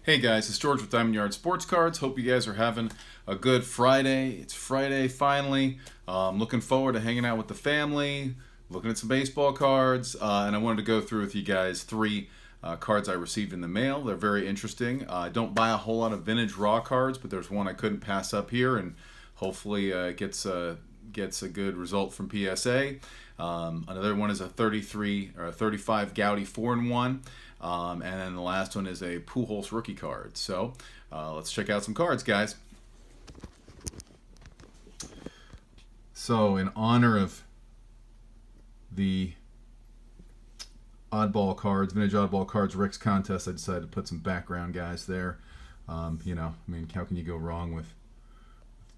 Hey guys, it's George with Diamondyard Sportscards. Hope you guys are having a good Friday. It's Friday finally. Looking forward to hanging out with the family, looking at some baseball cards, and I wanted to go through with you guys three cards I received in the mail. They're very interesting. I don't buy a whole lot of vintage raw cards, but there's one I couldn't pass up here, and hopefully gets a good result from PSA. Another one is a 33 or a 35 Goudey 4-in-1. And then the last one is a Pujols rookie card. So let's check out some cards, guys. So in honor of the oddball cards, vintage oddball cards Rick's contest, I decided to put some background guys there. How can you go wrong with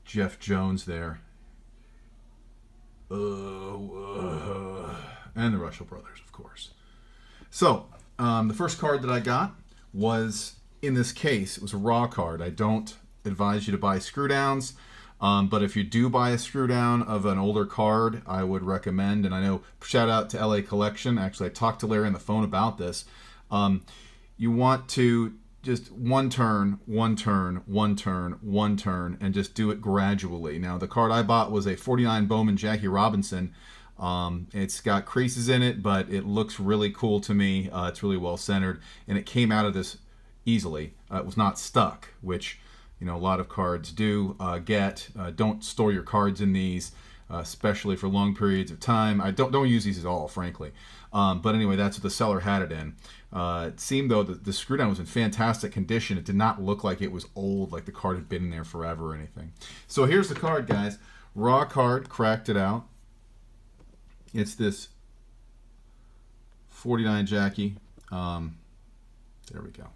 Jeff Jones there? And the Russell brothers, of course. So the first card that I got was in this case. It was a raw card. I don't advise you to buy screw downs, but if you do buy a screw down of an older card, I would recommend, and I know, shout out to LA Collection. Actually, I talked to Larry on the phone about this. You want to just one turn, and just do it gradually. Now, the card I bought was a 49 Bowman Jackie Robinson. It's got creases in it, but it looks really cool to me. It's really well centered, and it came out of this easily. It was not stuck, which a lot of cards do get. Don't store your cards in these, especially for long periods of time. I don't use these at all, frankly. But anyway, that's what the seller had it in. It seemed, though, that the screw down was in fantastic condition. It did not look like it was old, like the card had been in there forever or anything. So here's the card, guys. Raw card, cracked it out. It's this 49 Jackie. There we go.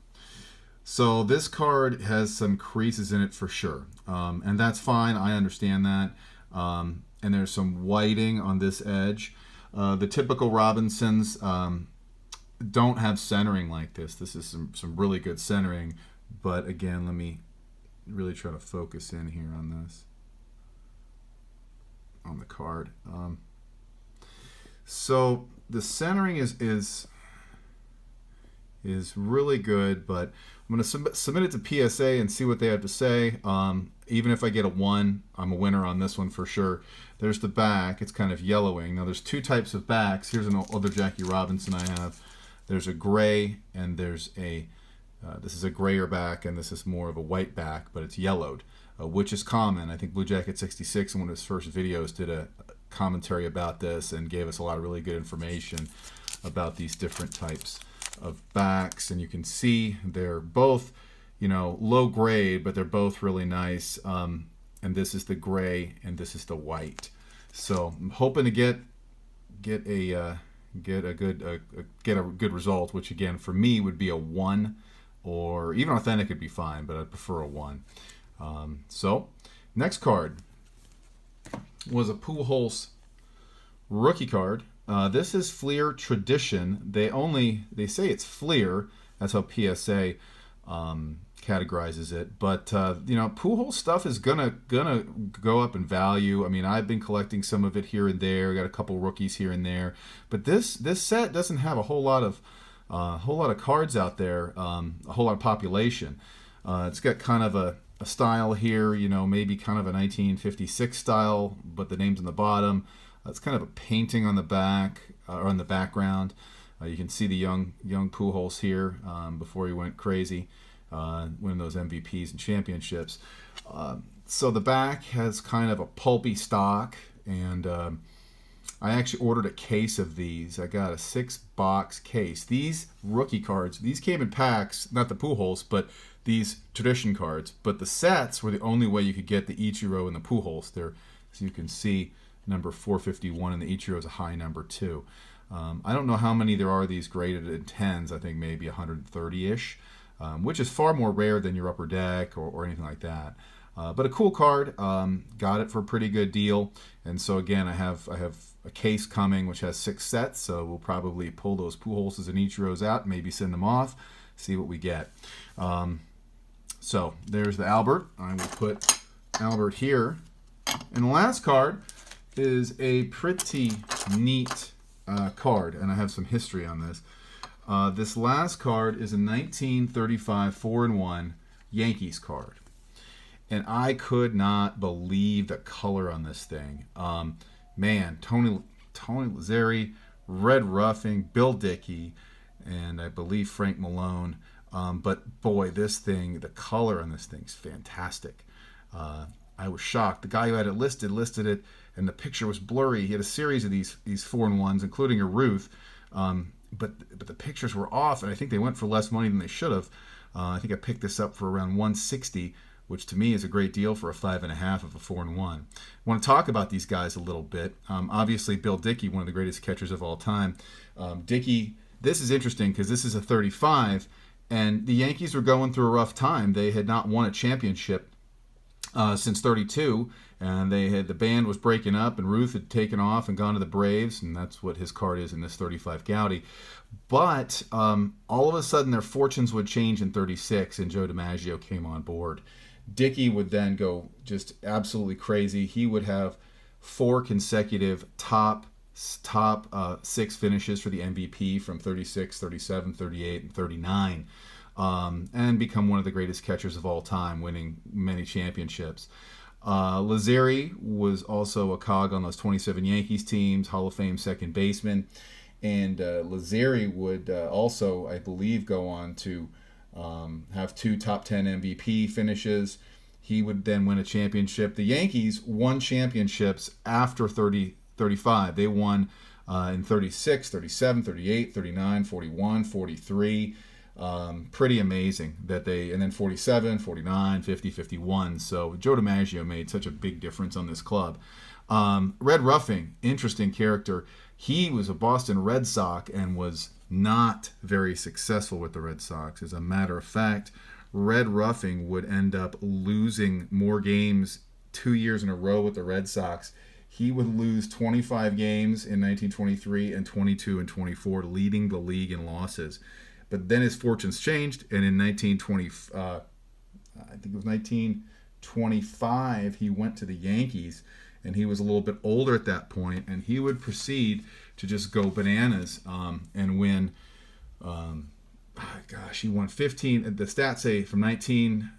So this card has some creases in it for sure. And that's fine. I understand that. And there's some whiting on this edge. The typical Robinsons don't have centering like this. This is some really good centering. But again, let me really try to focus in here on this, on the card. So the centering is really good, but I'm going to submit it to PSA and see what they have to say. Even if I get a 1, I'm a winner on this one for sure. There's the back. It's kind of yellowing. Now, there's two types of backs. Here's an other Jackie Robinson I have. There's a gray, and there's a this is a grayer back, and this is more of a white back, but it's yellowed, which is common. I think Blue Jacket 66 in one of his first videos did a commentary about this and gave us a lot of really good information about these different types of backs. And you can see they're both, low grade, but they're both really nice. And this is the gray, and this is the white. So I'm hoping to get a good result, which again for me would be a 1, or even authentic would be fine, but I'd prefer a 1. So next card was a Pujols rookie card. This is Fleer Tradition. They say it's Fleer. That's how PSA categorizes it. But Pujols stuff is gonna go up in value. I mean, I've been collecting some of it here and there. Got a couple rookies here and there. But this set doesn't have a whole lot of cards out there. A whole lot of population. It's got kind of a style here, maybe kind of a 1956 style, but the name's on the bottom. It's kind of a painting on the back, or on the background. You can see the young Pujols here before he went crazy, winning those MVPs and championships. So the back has kind of a pulpy stock, and I actually ordered a case of these. I got a 6-box case. These rookie cards, these came in packs, not the Pujols, but these tradition cards. But the sets were the only way you could get the Ichiro and the Pujols. There, as you can see, number 451, and the Ichiro is a high number 2. I don't know how many there are of these graded in 10s. I think maybe 130-ish, which is far more rare than your Upper Deck or anything like that. But a cool card. Got it for a pretty good deal. And so again, I have a case coming which has 6 sets. So we'll probably pull those Pujols and Ichiros out, maybe send them off, see what we get. So there's the Albert. I will put Albert here. And the last card is a pretty neat card, and I have some history on this. This last card is a 1935 4-in-1 Yankees card. And I could not believe the color on this thing. Man, Tony Lazzeri, Red Ruffing, Bill Dickey, and I believe Frank Malone. But boy, this thing, the color on this thing's fantastic. I was shocked. The guy who had it listed it, and the picture was blurry. He had a series of these 4-in-1s, including a Ruth. But the pictures were off, and I think they went for less money than they should have. I think I picked this up for around $160, which to me is a great deal for a 5.5 of a 4-in-1. I want to talk about these guys a little bit. Obviously, Bill Dickey, one of the greatest catchers of all time. Dickey, this is interesting because this is a 35, and the Yankees were going through a rough time. They had not won a championship since 32, and the band was breaking up, and Ruth had taken off and gone to the Braves, and that's what his card is in this 35 Goudey. But all of a sudden, their fortunes would change in 36, and Joe DiMaggio came on board. Dickey would then go just absolutely crazy. He would have 4 consecutive top 6 finishes for the MVP from 36, 37, 38, and 39. And become one of the greatest catchers of all time, winning many championships. Lazzeri was also a cog on those 27 Yankees teams, Hall of Fame second baseman. And Lazzeri would also, I believe, go on to have 2 top 10 MVP finishes. He would then win a championship. The Yankees won championships after 35. They won in 36, 37, 38, 39, 41, 43. Pretty amazing that and then 47, 49, 50, 51. So Joe DiMaggio made such a big difference on this club. Red Ruffing, interesting character. He was a Boston Red Sox and was not very successful with the Red Sox. As a matter of fact, Red Ruffing would end up losing more games 2 years in a row with the Red Sox. He would lose 25 games in 1923 and 22 and 24, leading the league in losses. But then his fortunes changed, and in 1925, he went to the Yankees, and he was a little bit older at that point, and he would proceed to just go bananas and win. He won 15. The stats say from 15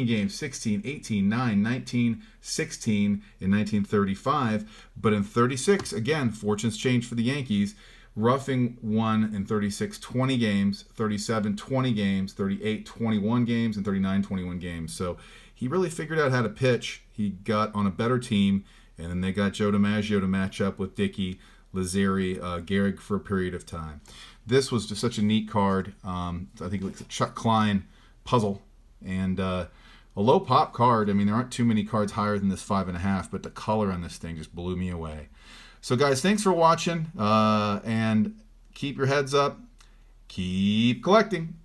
games, 16, 18, 9, 19, 16 in 1935. But in 36, again, fortunes changed for the Yankees. Ruffing won in 36, 20 games, 37, 20 games, 38, 21 games, and 39, 21 games. So he really figured out how to pitch. He got on a better team, and then they got Joe DiMaggio to match up with Dickey, Lazzeri, Gehrig for a period of time. This was just such a neat card. I think it's a Chuck Klein puzzle, and a low pop card. I mean, there aren't too many cards higher than this 5.5, but the color on this thing just blew me away. So guys, thanks for watching, and keep your heads up. Keep collecting.